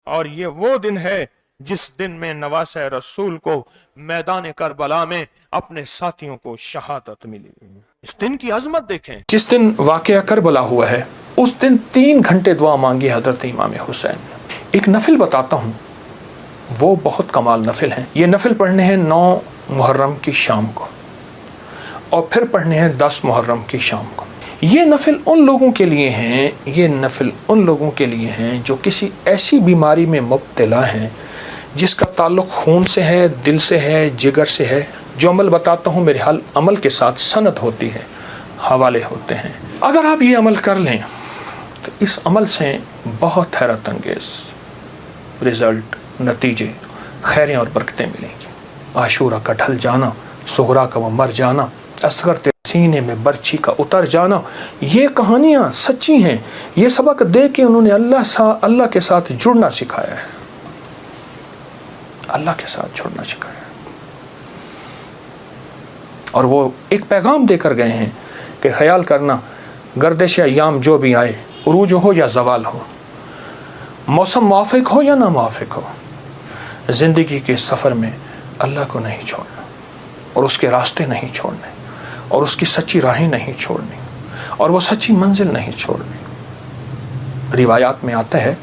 اور یہ وہ دن ہے جس دن میں نواسہ رسول کو میدان کربلا میں اپنے ساتھیوں کو شہادت ملی. اس دن کی عظمت دیکھیں. جس دن واقعہ کربلا ہوا ہے اس دن 3 گھنٹے دعا مانگی حضرت امام حسین. ایک نفل بتاتا ہوں، وہ بہت کمال نفل ہیں. یہ نفل پڑھنے ہیں 9 محرم کی شام کو اور پھر پڑھنے ہیں 10 محرم کی شام کو. یہ نفل ان لوگوں کے لیے ہیں، یہ نفل ان لوگوں کے لیے ہیں جو کسی ایسی بیماری میں مبتلا ہیں جس کا تعلق خون سے ہے، دل سے ہے، جگر سے ہے. جو عمل بتاتا ہوں میرے حال عمل کے ساتھ سند ہوتی ہے، حوالے ہوتے ہیں. اگر آپ یہ عمل کر لیں تو اس عمل سے بہت حیرت انگیز رزلٹ، نتیجے، خیریں اور برکتیں ملیں گی. عاشورہ کا ڈھل جانا، سہرا کا وہ مر جانا، اصغر تیرے سینے میں برچھی کا اتر جانا، یہ کہانیاں سچی ہیں. یہ سبق دے کے انہوں نے اللہ کے ساتھ جڑنا سکھایا ہے، اللہ کے ساتھ جڑنا سکھایا ہے. اور وہ ایک پیغام دے کر گئے ہیں کہ خیال کرنا گردش ایام جو بھی آئے، عروج ہو یا زوال ہو، موسم موافق ہو یا نہ موافق ہو، زندگی کے سفر میں اللہ کو نہیں چھوڑنا اور اس کے راستے نہیں چھوڑنے اور اس کی سچی راہیں نہیں چھوڑنی اور وہ سچی منزل نہیں چھوڑنی. روایات میں آتا ہے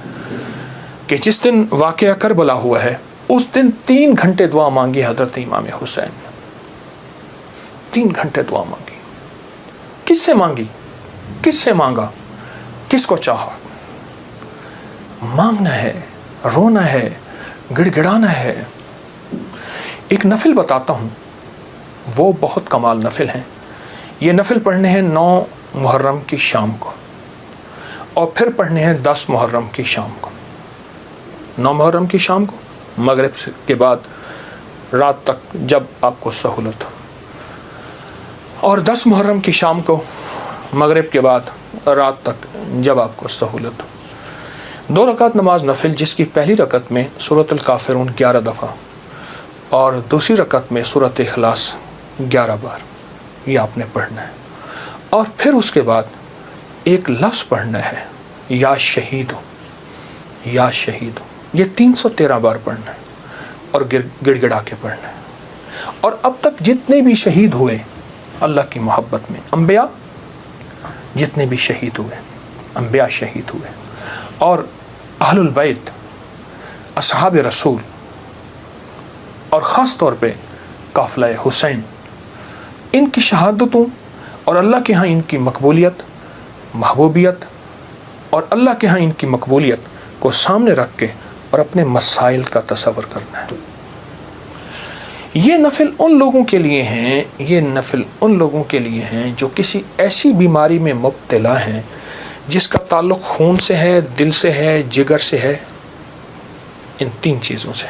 کہ جس دن واقعہ کربلا ہوا ہے اس دن 3 گھنٹے دعا مانگی حضرت امام حسین. 3 گھنٹے دعا مانگی. کس سے مانگی؟ کس سے مانگا؟ کس کو چاہا؟ مانگنا ہے، رونا ہے، گڑ گڑانا ہے. ایک نفل بتاتا ہوں، وہ بہت کمال نفل ہیں. یہ نفل پڑھنے ہیں 9 محرم کی شام کو اور پھر پڑھنے ہیں 10 محرم کی شام کو. 9 محرم کی شام کو مغرب کے بعد رات تک جب آپ کو سہولت ہو، اور 10 محرم کی شام کو مغرب کے بعد رات تک جب آپ کو سہولت ہو. 2 رکعت نماز نفل جس کی پہلی رکعت میں سورۃ الکافرون 11 دفعہ اور دوسری رکعت میں سورۃ اخلاص 11 بار، یہ آپ نے پڑھنا ہے. اور پھر اس کے بعد ایک لفظ پڑھنا ہے، یا شہید ہو، یا شہید ہو. یہ 313 بار پڑھنا ہے اور گڑ گڑا کے پڑھنا ہے. اور اب تک جتنے بھی شہید ہوئے اللہ کی محبت میں، انبیاء جتنے بھی شہید ہوئے، انبیاء شہید ہوئے، اور اہل البیت، اصحاب رسول، اور خاص طور پہ قافلہ حسین، ان کی شہادتوں اور اللہ کے ہاں ان کی مقبولیت، محبوبیت اور اللہ کے ہاں ان کی مقبولیت کو سامنے رکھ کے اور اپنے مسائل کا تصور کرنا ہے. یہ نفل ان لوگوں کے لیے ہیں، یہ نفل ان لوگوں کے لیے ہیں جو کسی ایسی بیماری میں مبتلا ہیں جس کا تعلق خون سے ہے، دل سے ہے، جگر سے ہے. ان 3 چیزوں سے.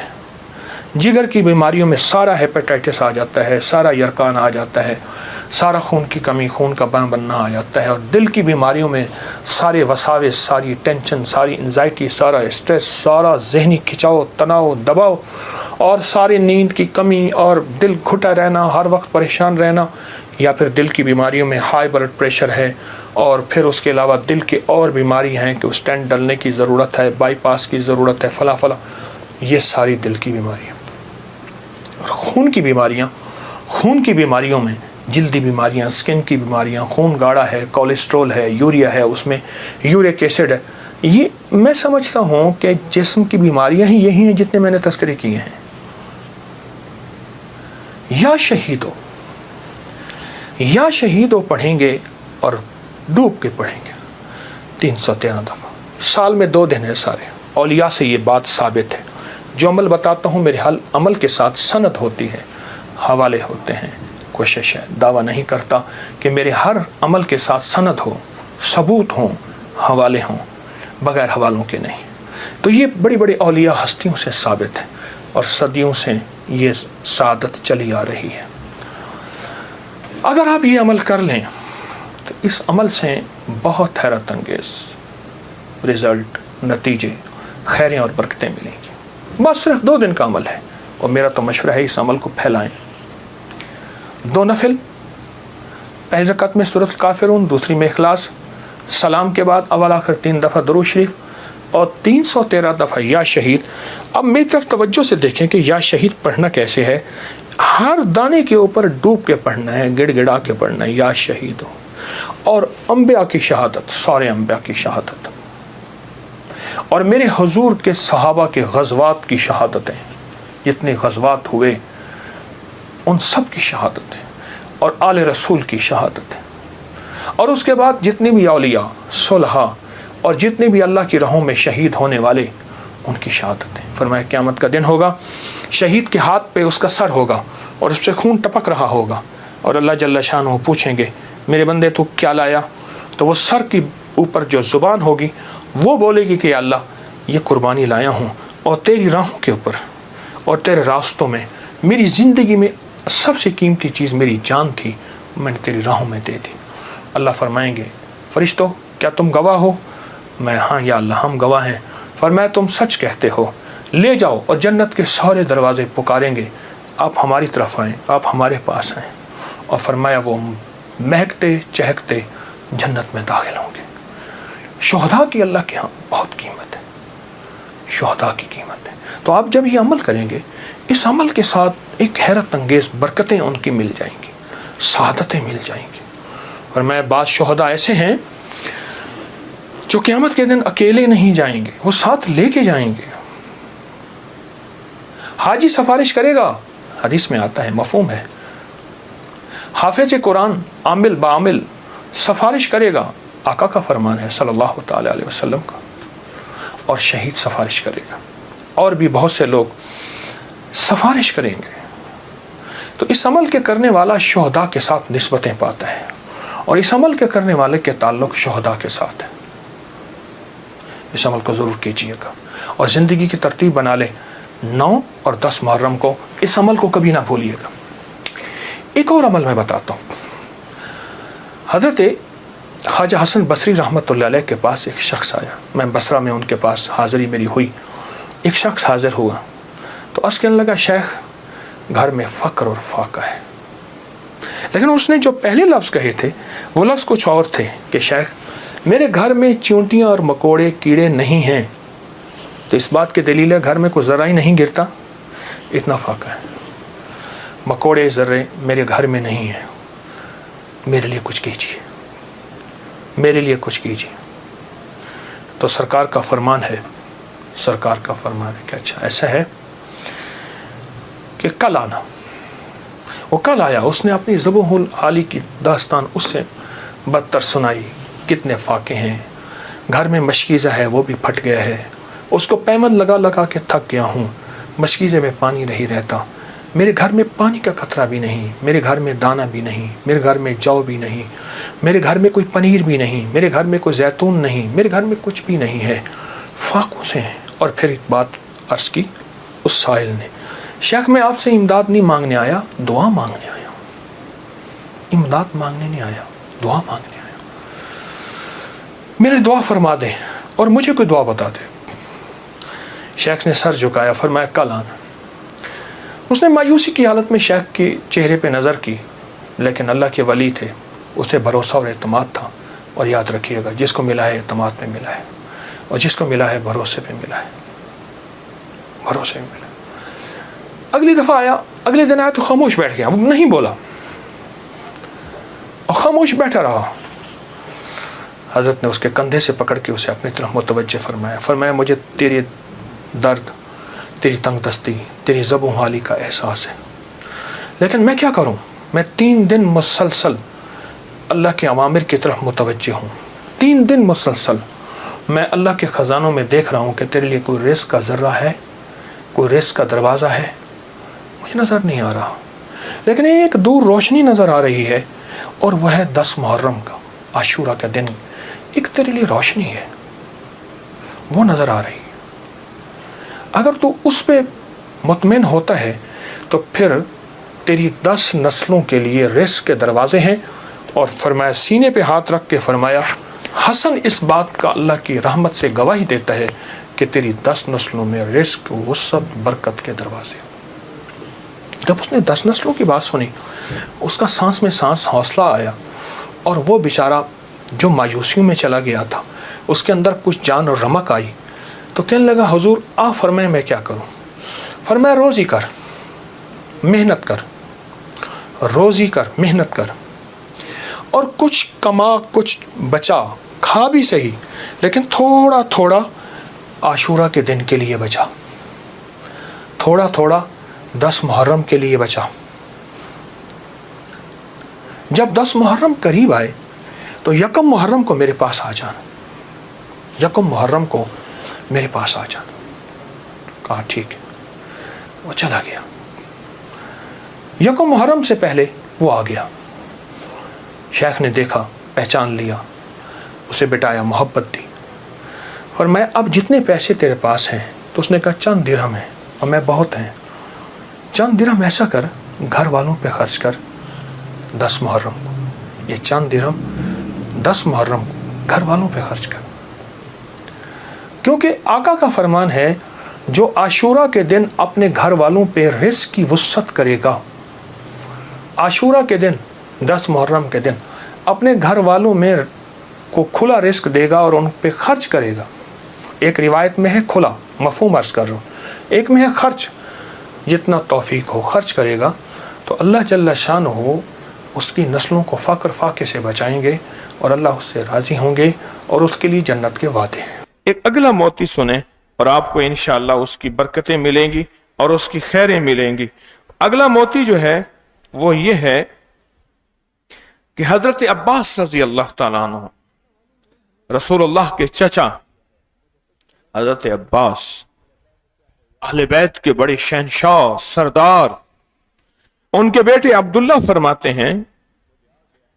جگر کی بیماریوں میں سارا ہیپیٹائٹس آ جاتا ہے، سارا یرکان آ جاتا ہے، سارا خون کی کمی، خون کا بننا آ جاتا ہے. اور دل کی بیماریوں میں سارے وساوس، ساری ٹینشن، ساری انزائٹی، سارا اسٹریس، سارا ذہنی کھچاؤ، تناؤ، دباؤ، اور ساری نیند کی کمی اور دل گھٹا رہنا، ہر وقت پریشان رہنا. یا پھر دل کی بیماریوں میں ہائی بلڈ پریشر ہے، اور پھر اس کے علاوہ دل کی اور بیماری ہیں کہ اسٹینٹ ڈلنے کی ضرورت ہے، بائی پاس کی ضرورت ہے، فلاں فلاں. یہ ساری دل کی بیماریاں. اور خون کی بیماریوں میں جلدی بیماریاں، سکن کی بیماریاں، خون گاڑھا ہے، کولیسٹرول ہے، یوریا ہے، اس میں یورک ایسڈ ہے. یہ میں سمجھتا ہوں کہ جسم کی بیماریاں ہی یہی ہیں جتنے میں نے تذکرے کیے ہیں. یا شہید ہو پڑھیں گے اور ڈوب کے پڑھیں گے 313 دفعہ. سال میں 2 دن ہے سارے. اولیاء سے یہ بات ثابت ہے. جو عمل بتاتا ہوں میرے حال عمل کے ساتھ سند ہوتی ہے، حوالے ہوتے ہیں. کوشش ہے، دعویٰ نہیں کرتا کہ میرے ہر عمل کے ساتھ سند ہو، ثبوت ہوں، حوالے ہوں، بغیر حوالوں کے نہیں. تو یہ بڑی بڑی اولیاء ہستیوں سے ثابت ہے اور صدیوں سے یہ سعادت چلی آ رہی ہے. اگر آپ یہ عمل کر لیں تو اس عمل سے بہت حیرت انگیز رزلٹ، نتیجے، خیریں اور برکتیں ملیں گی. بس صرف 2 دن کا عمل ہے اور میرا تو مشورہ ہے اس عمل کو پھیلائیں. 2 نفل، پہلی رکعت میں سورۃ الکافرون، دوسری میں اخلاص. سلام کے بعد اول آخر 3 دفعہ درود شریف. اور 313 دفعہ یا شہید. اب میری طرف توجہ سے دیکھیں کہ یا شہید پڑھنا کیسے ہے. ہر دانے کے اوپر ڈوب کے پڑھنا ہے, گڑ گڑا کے پڑھنا ہے, یا شہید ہو. اور انبیاء کی شہادت, سارے انبیاء کی شہادت, اور میرے حضور کے صحابہ کے غزوات کی شہادتیں, جتنے غزوات ہوئے ان سب کی شہادتیں, اور آل رسول کی شہادتیں, اور اس کے بعد جتنے بھی اولیاء, صلحاء اور جتنے بھی اللہ کی راہوں میں شہید ہونے والے ان کی شہادتیں. فرمایا قیامت کا دن ہوگا, شہید کے ہاتھ پہ اس کا سر ہوگا اور اس سے خون ٹپک رہا ہوگا, اور اللہ جل شانہ پوچھیں گے میرے بندے تو کیا لایا؟ تو وہ سر کی اوپر جو زبان ہوگی وہ بولے گی کہ یا اللہ یہ قربانی لایا ہوں, اور تیری راہوں کے اوپر اور تیرے راستوں میں میری زندگی میں سب سے قیمتی چیز میری جان تھی, میں نے تیری راہوں میں دے دی. اللہ فرمائیں گے فرشتوں کیا تم گواہ ہو؟ میں ہاں یا اللہ ہم گواہ ہیں. فرمایا تم سچ کہتے ہو, لے جاؤ. اور جنت کے سارے دروازے پکاریں گے آپ ہماری طرف آئیں, آپ ہمارے پاس آئیں. اور فرمایا وہ مہکتے چہکتے جنت میں داخل ہوں گے. شہداء کی اللہ کے ہاں بہت قیمت ہے, شہداء کی قیمت ہے. تو آپ جب یہ عمل کریں گے, اس عمل کے ساتھ ایک حیرت انگیز برکتیں ان کی مل جائیں گی, سعادتیں مل جائیں گی. اور میں بعض شہداء ایسے ہیں جو قیامت کے دن اکیلے نہیں جائیں گے, وہ ساتھ لے کے جائیں گے. حاجی سفارش کرے گا, حدیث میں آتا ہے, مفہوم ہے. حافظ قرآن عامل بعامل سفارش کرے گا, آقا کا فرمان ہے صلی اللہ تعالی علیہ وسلم کا. اور شہید سفارش کرے گا, اور بھی بہت سے لوگ سفارش کریں گے. تو اس عمل کے کرنے والا شہداء کے ساتھ نسبتیں پاتا ہے, اور اس عمل کے کرنے والے کے تعلق شہداء کے ساتھ ہے. اس عمل کو ضرور کیجیے گا, اور زندگی کی ترتیب بنا لے. 9 اور 10 محرم کو اس عمل کو کبھی نہ بھولیے گا. ایک اور عمل میں بتاتا ہوں. حضرت خواجہ حسن بصری رحمۃ اللہ علیہ کے پاس ایک شخص آیا. میں بصرہ میں ان کے پاس حاضری میری ہوئی. ایک شخص حاضر ہوا تو عرض کہنے لگا شیخ گھر میں فقر اور فاقہ ہے. لیکن اس نے جو پہلے لفظ کہے تھے وہ لفظ کچھ اور تھے کہ شیخ میرے گھر میں چونٹیاں اور مکوڑے کیڑے نہیں ہیں. تو اس بات کی دلیل ہے گھر میں کوئی ذرہ ہی نہیں گرتا, اتنا فاقہ ہے. مکوڑے ذرے میرے گھر میں نہیں ہیں, میرے لیے کچھ کیجیے, میرے لیے کچھ کیجیے. تو سرکار کا فرمان ہے, سرکار کا فرمان ہے کہ اچھا ایسا ہے کہ کل آنا. وہ کل آیا, اس نے اپنی ذبح العالی کی داستان اس سے بدتر سنائی. کتنے فاقے ہیں, گھر میں مشکیزہ ہے وہ بھی پھٹ گیا ہے, اس کو پیمند لگا لگا کے تھک گیا ہوں, مشکیزے میں پانی نہیں رہتا, میرے گھر میں پانی کا قطرہ بھی نہیں, میرے گھر میں دانہ بھی نہیں, میرے گھر میں جو بھی نہیں, میرے گھر میں کوئی پنیر بھی نہیں, میرے گھر میں کوئی زیتون نہیں, میرے گھر میں کچھ بھی نہیں ہے, فاقوں سے ہیں. اور پھر ایک بات عرض کی اس سائل نے, شیخ میں آپ سے امداد نہیں مانگنے آیا, دعا مانگنے آیا. امداد مانگنے نہیں آیا, دعا مانگنے آیا. میرے دعا فرما دیں اور مجھے کوئی دعا بتا دے. شیخ نے سر جھکایا, فرمایا کل آنا. اس نے مایوسی کی حالت میں شیخ کے چہرے پہ نظر کی, لیکن اللہ کے ولی تھے, اسے بھروسہ اور اعتماد تھا. اور یاد رکھیے گا جس کو ملا ہے اعتماد میں ملا ہے, اور جس کو ملا ہے بھروسے پہ ملا ہے, بھروسے میں ملا. اگلی دفعہ آیا, اگلے دن آیا تو خاموش بیٹھ گیا, وہ نہیں بولا اور خاموش بیٹھا رہا. حضرت نے اس کے کندھے سے پکڑ کے اسے اپنی طرف متوجہ فرمایا. فرمایا مجھے تیری درد, تیری تنگ دستی, تیری ذبح حالی کا احساس ہے, لیکن میں کیا کروں؟ میں 3 دن مسلسل اللہ کے اوامر کی طرف متوجہ ہوں. 3 دن مسلسل میں اللہ کے خزانوں میں دیکھ رہا ہوں کہ تیرے لیے کوئی رزق کا ذرہ ہے, کوئی رزق کا دروازہ ہے, مجھے نظر نہیں آ رہا. لیکن ایک دور روشنی نظر آ رہی ہے, اور وہ ہے 10 محرم کا عاشورہ کا دن. ایک تیرے لیے روشنی ہے, وہ نظر آ رہی ہے. اگر تو اس پہ مطمئن ہوتا ہے تو پھر تیری 10 نسلوں کے لیے رزق کے دروازے ہیں. اور فرمایا سینے پہ ہاتھ رکھ کے فرمایا حسن اس بات کا اللہ کی رحمت سے گواہی دیتا ہے کہ تیری 10 نسلوں میں رزق, وسعت, برکت کے دروازے. جب اس نے 10 نسلوں کی بات سنی, اس کا سانس میں سانس حوصلہ آیا, اور وہ بیچارہ جو مایوسیوں میں چلا گیا تھا اس کے اندر کچھ جان اور رمق آئی. तो कहने लगा हुजूर आप फरमाए मैं क्या करूं? फरमाया रोज़ी कर, मेहनत कर, रोज़ी कर, मेहनत कर, और कुछ कमा, कुछ बचा, खा भी सही लेकिन थोड़ा थोड़ा आशूरा के दिन के लिए बचा, थोड़ा थोड़ा 10 मुहर्रम के लिए बचा। जब 10 मुहर्रम करीब आए तो यकम मुहर्रम को मेरे पास आ जाना, यकम मुहर्रम को मेरे पास आ जाना। कहा ठीक है। वो चला गया। यकम मुहर्रम से पहले वो आ गया। शेख ने देखा, पहचान लिया, उसे बिठाया, मोहब्बत दी। और मैं अब जितने पैसे तेरे पास हैं, तो उसने कहा चंद दिरहम है और मैं बहुत हैं, चंद दिरहम ऐसा कर घर वालों पे खर्च कर 10 मुहर्रम को, ये चंद दिरहम 10 मुहर्रम को घर वालों पे खर्च कर। क्योंकि आका का फरमान है जो आशूरा के दिन अपने घर वालों पे रिस्क की वुसअत करेगा, आशूरा के दिन 10 मुहर्रम के दिन अपने घर वालों में को खुला रिस्क देगा और उन पे खर्च करेगा। एक रिवायत में है खुला, मफहूम अर्ज कर रहा हूँ, एक में है खर्च, जितना तौफीक हो खर्च करेगा तो अल्लाह जल्ला शान हो उसकी नस्लों को फ़क्र फाके से बचाएंगे और अल्लाह उससे राज़ी होंगे और उसके लिए जन्नत के वादे हैं। एक अगला मोती सुने और आपको इंशाअल्लाह उसकी बरकतें मिलेंगी और उसकी खैरें मिलेंगी। अगला मोती जो है वो ये है कि हजरत अब्बास रजी अल्लाह ताला अन्हु, रसूलुल्लाह के चचा हजरत अब्बास, अहले बैत के बड़े शहनशाह सरदार, उनके बेटे अब्दुल्ला फरमाते हैं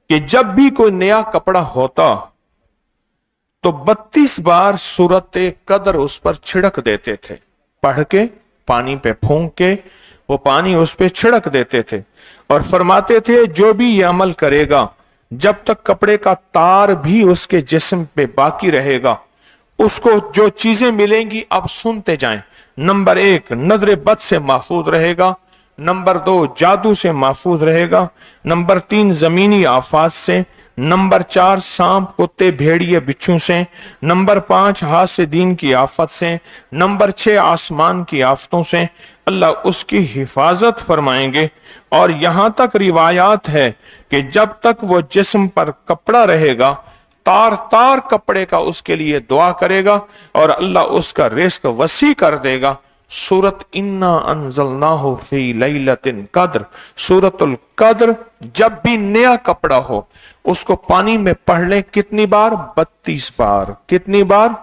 कि जब भी कोई नया कपड़ा होता तो 32 बार सूरत कदर उस पर छिड़क देते थे, पढ़ के पानी पे फूंक के वो पानी उस पे छिड़क देते थे और फरमाते थे जो भी ये अमल करेगा जब तक कपड़े का तार भी उसके जिस्म पे बाकी रहेगा उसको जो चीजें मिलेंगी अब सुनते जाएं। नंबर 1 नजर बद से महफूज रहेगा, नंबर 2 जादू से महफूज रहेगा, नंबर 3 जमीनी आफात से, नंबर 4 सांप कुत्ते भेड़िए बिच्छू से, नंबर 5 हासिदीन की आफत से, नंबर 6 आसमान की आफतों से अल्लाह उसकी हिफाजत फरमाएंगे। और यहां तक रिवायात है कि जब तक वो जिस्म पर कपड़ा रहेगा तार तार कपड़े का उसके लिए दुआ करेगा और अल्लाह उसका रिस्क वसी कर देगा। सूरत इन्ना अंज़लनाहु फी लैलतिन कद्र, सूरतुल कद्र, जब भी नया कपड़ा हो उसको पानी में पढ़ लें। कितनी बार? 32 बार। कितनी बार?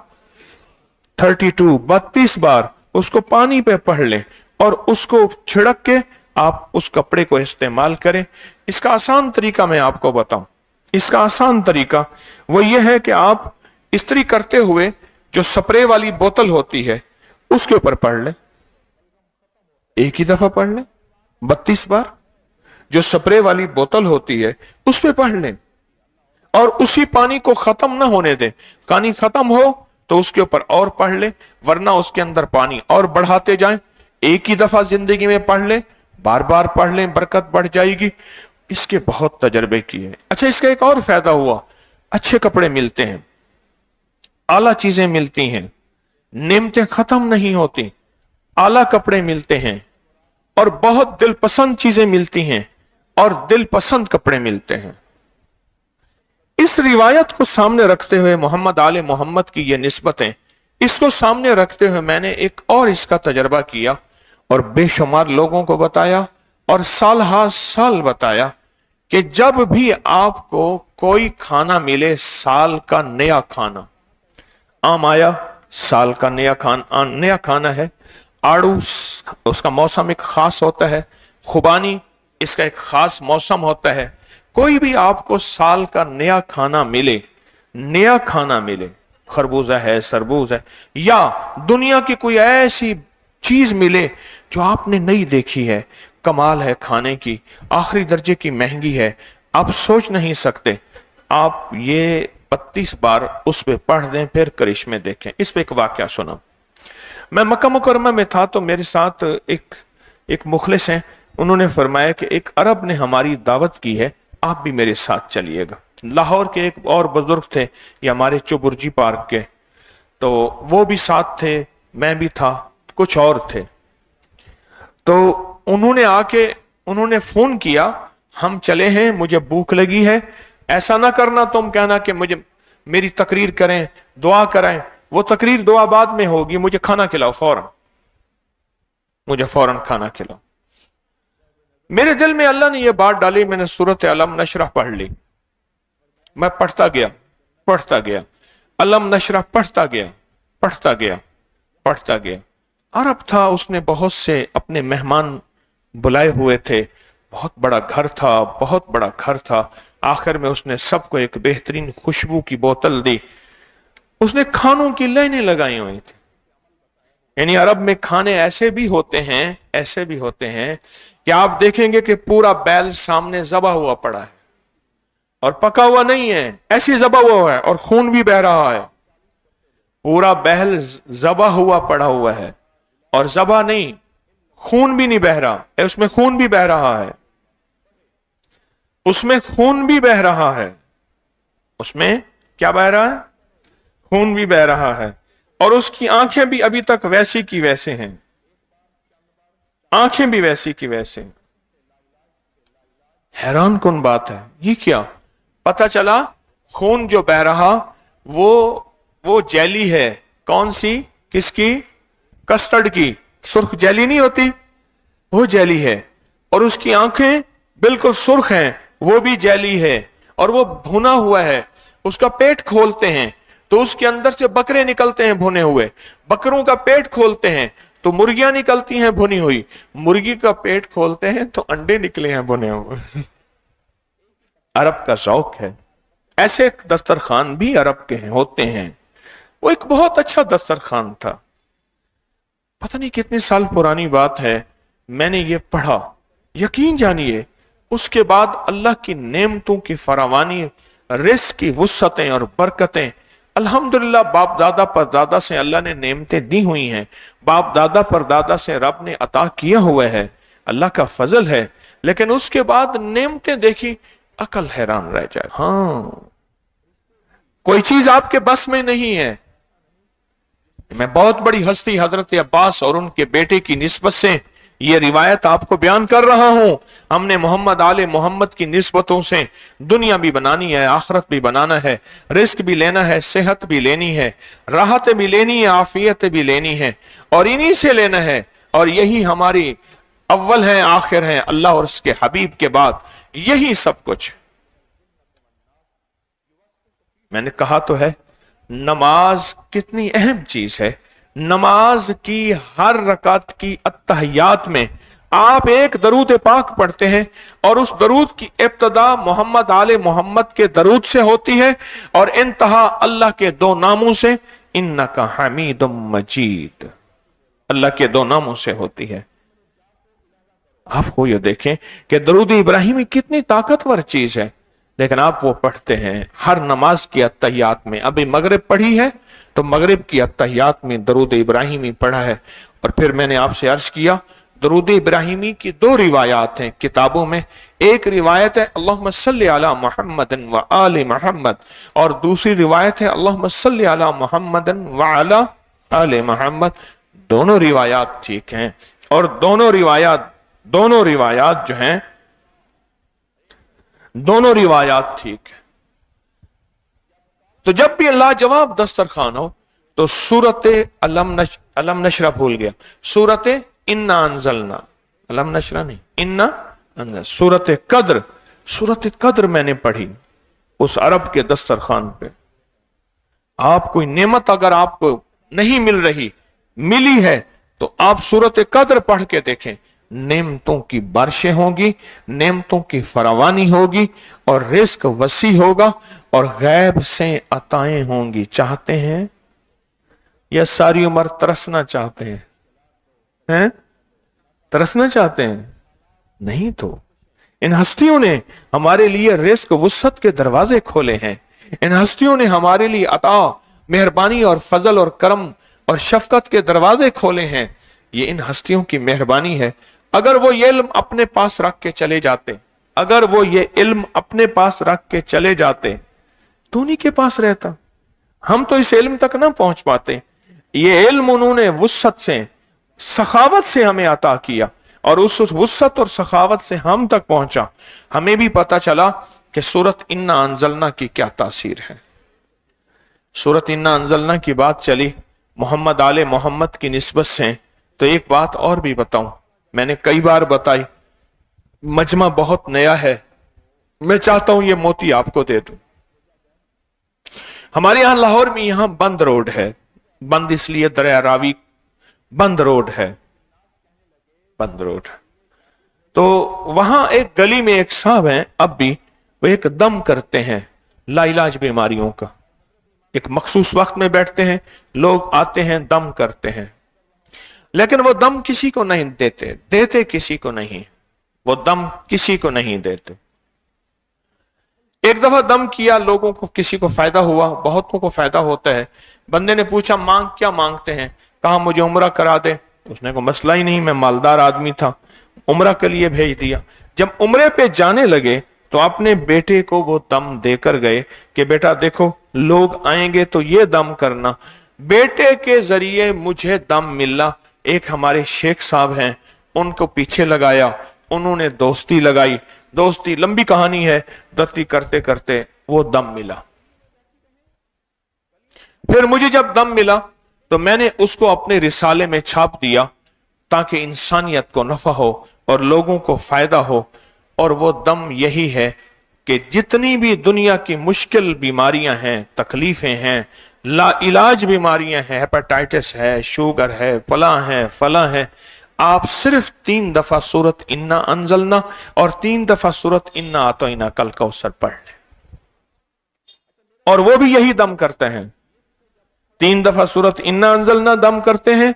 32, 32 बार उसको पानी पे पढ़ लें और उसको छिड़क के आप उस कपड़े को इस्तेमाल करें। इसका आसान तरीका मैं आपको बताऊं, इसका आसान तरीका वो ये है कि आप इस्त्री करते हुए जो स्प्रे वाली बोतल होती है उसके ऊपर पढ़ लें, एक ही दफा पढ़ लें 32 बार। जो स्प्रे वाली बोतल होती है उस पे पढ़ लें और उसी पानी को खत्म ना होने दें। पानी खत्म हो तो उसके ऊपर और पढ़ लें, वरना उसके अंदर पानी और बढ़ाते जाएं। एक ही दफा जिंदगी में पढ़ लें, बार बार पढ़ लें, बरकत बढ़ जाएगी। इसके बहुत तजर्बे किए। अच्छा, इसका एक और फायदा हुआ, अच्छे कपड़े मिलते हैं, आला चीजें मिलती हैं, नेमतें खत्म नहीं होती, आला कपड़े मिलते हैं और बहुत दिलपसंद चीजें मिलती हैं और दिलपसंद कपड़े मिलते हैं। इस रिवायत को सामने रखते हुए मोहम्मद आले मोहम्मद की ये निस्बतें, इसको सामने रखते हुए मैंने एक और इसका तजर्बा किया और बेशुमार लोगों को बताया और साल हा साल बताया कि जब भी आपको कोई खाना मिले, साल का नया खाना, आम आया साल का नया खाना है, आड़ू उसका मौसम एक खास होता है, खुबानी इसका एक खास मौसम होता है, कोई भी आपको साल का नया खाना मिले, नया खाना मिले, खरबूजा है, सरबूज है, या दुनिया की कोई ऐसी चीज मिले जो आपने नहीं देखी है, कमाल है खाने की, आखिरी दर्जे की महंगी है, आप सोच नहीं सकते, आप ये 32 बार उस पे पढ़ दें, फिर करिश्मे देखें। इस पे एक वाकया सुना। मैं मक्का मुकर्रमा में था तो मेरे साथ एक मुखलिस हैं, उन्होंने फरमाया कि एक अरब ने हमारी दावत की है, आप भी मेरे साथ चलिएगा। लाहौर के एक और बुजुर्ग थे, ये हमारे चुबुर्जी पार्क के, तो वो भी साथ थे, मैं भी था, कुछ और थे। तो उन्होंने फोन किया, हम चले हैं, मुझे भूख लगी है, ऐसा ना करना तुम कहना कि मेरी तकरीर करें, दुआ करें, वो तकरीर दुआ बाद में होगी, मुझे खाना खिलाओ फौरन, मुझे फौरन खाना खिलाओ। मेरे दिल में अल्लाह ने यह बात डाली, मैंने सूरत अलम नशरह पढ़ ली। मैं पढ़ता गया, अलम नशरह पढ़ता गया। अरब था, उसने बहुत से अपने मेहमान बुलाए हुए थे, बहुत बड़ा घर था। आखिर में उसने सबको एक बेहतरीन खुशबू की बोतल दी, उसने खानों की लाइनें लगाई हुई थी। यानी अरब में खाने ऐसे भी होते हैं कि आप देखेंगे कि पूरा बैल सामने ज़बा हुआ पड़ा है और पका हुआ नहीं है, ऐसी ज़बा हुआ है और खून भी बह रहा है। पूरा बैल ज़बा हुआ पड़ा हुआ है और ज़बा नहीं, खून भी नहीं बह रहा है, उसमें खून भी बह रहा है, उसमें क्या बह रहा है? खून भी बह रहा है। और उसकी आंखें भी अभी तक वैसी की वैसे हैं, हैरान कौन बात है, ये क्या? पता चला खून जो बह रहा वो जेली है। कौन सी? किसकी? कस्टर्ड की सुर्ख जेली नहीं होती, वो जेली है। और उसकी आंखें बिल्कुल सुर्ख हैं, वो भी जेली है। और वो भुना हुआ है। उसका पेट खोलते हैं तो उसके अंदर से बकरे निकलते हैं भुने हुए, बकरों का पेट खोलते हैं तो मुर्गियां निकलती हैं भुनी हुई, मुर्गी का पेट खोलते हैं तो अंडे निकले हैं भुने हुए। अरब का शौक है। ऐसे दस्तरखान भी अरब के होते हैं। वो एक बहुत अच्छा दस्तरखान था। पता नहीं कितने साल पुरानी बात है, मैंने ये पढ़ा। यकीन जानिए उसके बाद अल्लाह की नेमतों की फरावानी, रिस्क की वुसअतें और बरकतें, अल्हम्दुलिल्लाह बाप दादा पर दादा से अल्लाह ने नेमतें दी हुई हैं, बाप दादा पर दादा से रब ने अता किया हुआ है, अल्लाह का फजल है। लेकिन उसके बाद नेमतें देखी, अकल हैरान रह जाए। हाँ, कोई चीज आपके बस में नहीं है। मैं बहुत बड़ी हस्ती हजरत अब्बास और उनके बेटे की निस्बत से ये रिवायत आपको बयान कर रहा हूं। हमने मोहम्मद आले मोहम्मद की निस्बतों से दुनिया भी बनानी है, आखिरत भी बनाना है, रिस्क भी लेना है, सेहत भी लेनी है, राहत भी लेनी है, आफियत भी लेनी है, और इन्हीं से लेना है। और यही हमारी अव्वल है, आखिर है, अल्लाह और उसके हबीब के बाद यही सब कुछ। मैंने कहा तो है, नमाज कितनी अहम चीज है। नमाज की हर रकात की अत्तहियात में आप एक दरूद पाक पढ़ते हैं और उस दरूद की इब्तदा मोहम्मद आले मोहम्मद के दरूद से होती है और इंतहा अल्लाह के दो नामों से, इन्नका हमीदुम मजीद, अल्लाह के दो नामों से होती है। आपको ये देखें कि दरूद इब्राहिमी कितनी ताकतवर चीज है, लेकिन आप वो पढ़ते हैं हर नमाज की अत्तहियात में। अभी मगरिब पढ़ी है तो मगरिब की अत्तहियात में दरूद इब्राहिमी पढ़ा है। और फिर मैंने आपसे अर्ज किया, दरूद इब्राहिमी की दो रिवायात हैं किताबों में। एक रिवायत है अल्लाहुम्मा सल्ली अला मुहम्मदिन व आले मुहम्मद, और दूसरी रिवायत है अल्लाहुम्मा सल्ली अला मुहम्मदिन व अला आले मुहम्मद। दोनों रिवायात ठीक हैं और दोनों रिवायात जो हैं, दोनों रिवायात ठीक है। तो जब भी अल्लाह जवाब दस्तरखान हो तो सूरत अलम नशरा भूल गया, सूरत इन्ना अंजलना, अलम नशरा नहीं, इन्ना अंजल, सूरत कद्र मैंने पढ़ी उस अरब के दस्तरखान पे। आप कोई नेमत अगर आपको नहीं मिल रही, मिली है, तो आप सूरत कद्र पढ़ के देखें। नेमतों की बारिशें होंगी, नेमतों की फरावानी होगी और रिस्क वसी होगा और गैब से अताएं होंगी। चाहते हैं या सारी उम्र तरसना चाहते हैं? तरसना चाहते हैं? नहीं तो इन हस्तियों ने हमारे लिए रिस्क वुसअत के दरवाजे खोले हैं। इन हस्तियों ने हमारे लिए अता, मेहरबानी और फजल और करम और शफकत के दरवाजे खोले हैं। ये इन हस्तियों की मेहरबानी है। अगर वो ये इल्म अपने पास रख के चले जाते, अगर वो ये इल्म अपने पास रख के चले जाते तो उन्हीं के पास रहता। हम तो इस इल्म तक ना पहुंच पाते। ये इल्म उन्होंने वुस्सत से, सखावत से हमें अता किया, और उस वुस्सत और सखावत से हम तक पहुंचा। हमें भी पता चला कि सूरत इन्ना अंजलना की क्या तासीर है। सूरत इन्ना अंजलना की बात चली मोहम्मद आले मोहम्मद की निस्बत से, तो एक बात और भी बताऊं, मैंने कई बार बताई, मजमा बहुत नया है, मैं चाहता हूं ये मोती आपको दे दूं। हमारे यहां लाहौर में यहां बंद रोड है, बंद इसलिए दरिया रावी बंद रोड है, बंद रोड। तो वहां एक गली में एक साहब हैं, अब भी वो एक दम करते हैं लाइलाज बीमारियों का। एक मखसूस वक्त में बैठते हैं, लोग आते हैं दम करते हैं, लेकिन वो दम किसी को नहीं देते, देते किसी को नहीं, वो दम किसी को नहीं देते। एक दफा दम किया, लोगों को किसी को फायदा हुआ, बहुतों को फायदा होता है। बंदे ने पूछा मांग क्या मांगते हैं? कहा मुझे उम्रा करा दे। उसने को मसला ही नहीं, मैं मालदार आदमी था, उम्रा के लिए भेज दिया। जब उम्रे पे जाने लगे तो अपने बेटे को वो दम देकर गए कि बेटा देखो लोग आएंगे तो ये दम करना। बेटे के जरिए मुझे दम मिला। एक हमारे शेख साहब हैं, उनको पीछे लगाया, उन्होंने दोस्ती लगाई, दोस्ती लंबी कहानी है, दोस्ती करते करते वो दम मिला। फिर मुझे जब दम मिला तो मैंने उसको अपने रिसाले में छाप दिया ताकि इंसानियत को नफा हो और लोगों को फायदा हो। और वो दम यही है कि जितनी भी दुनिया की मुश्किल बीमारियां हैं, तकलीफें हैं, ला इलाज बीमारियां हैं, हेपेटाइटिस है, शुगर है, फला है, आप सिर्फ 3 दफा सूरत इन्ना अंजलना और 3 दफा सूरत इन्ना आतोइना कल कौसर पढ़ लें, और वो भी यही दम करते हैं। 3 दफा सूरत इन्ना अंजलना दम करते हैं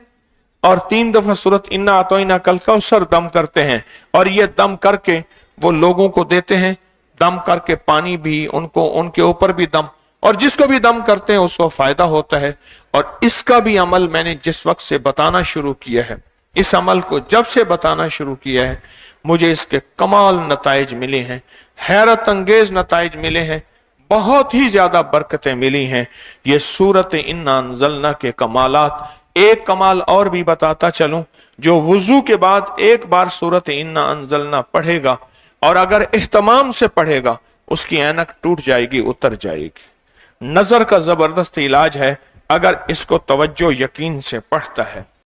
और 3 दफा सूरत इन्ना आतोइना कल कौसर दम करते हैं। और ये दम करके वो लोगों को देते हैं, दम करके पानी भी उनको, उनके ऊपर भी दम, और जिसको भी दम करते हैं उसको फायदा होता है। और इसका भी अमल मैंने जिस वक्त से बताना शुरू किया है, इस अमल को जब से बताना शुरू किया है, मुझे इसके कमाल नताइज मिले हैं, हैरत अंगेज नताइज मिले हैं, बहुत ही ज्यादा बरकतें मिली हैं। ये सूरत इन्ना अंज़लना के कमालात। एक कमाल और भी बताता चलूं, जो वुजू के बाद एक बार सूरत इन्ना अंज़लना पढ़ेगा और अगर इह्तमाम से पढ़ेगा, उसकी ऐनक टूट जाएगी, उतर जाएगी। नजर का जबरदस्त इलाज है अगर इसको तवज्जो यकीन से पढ़ता है।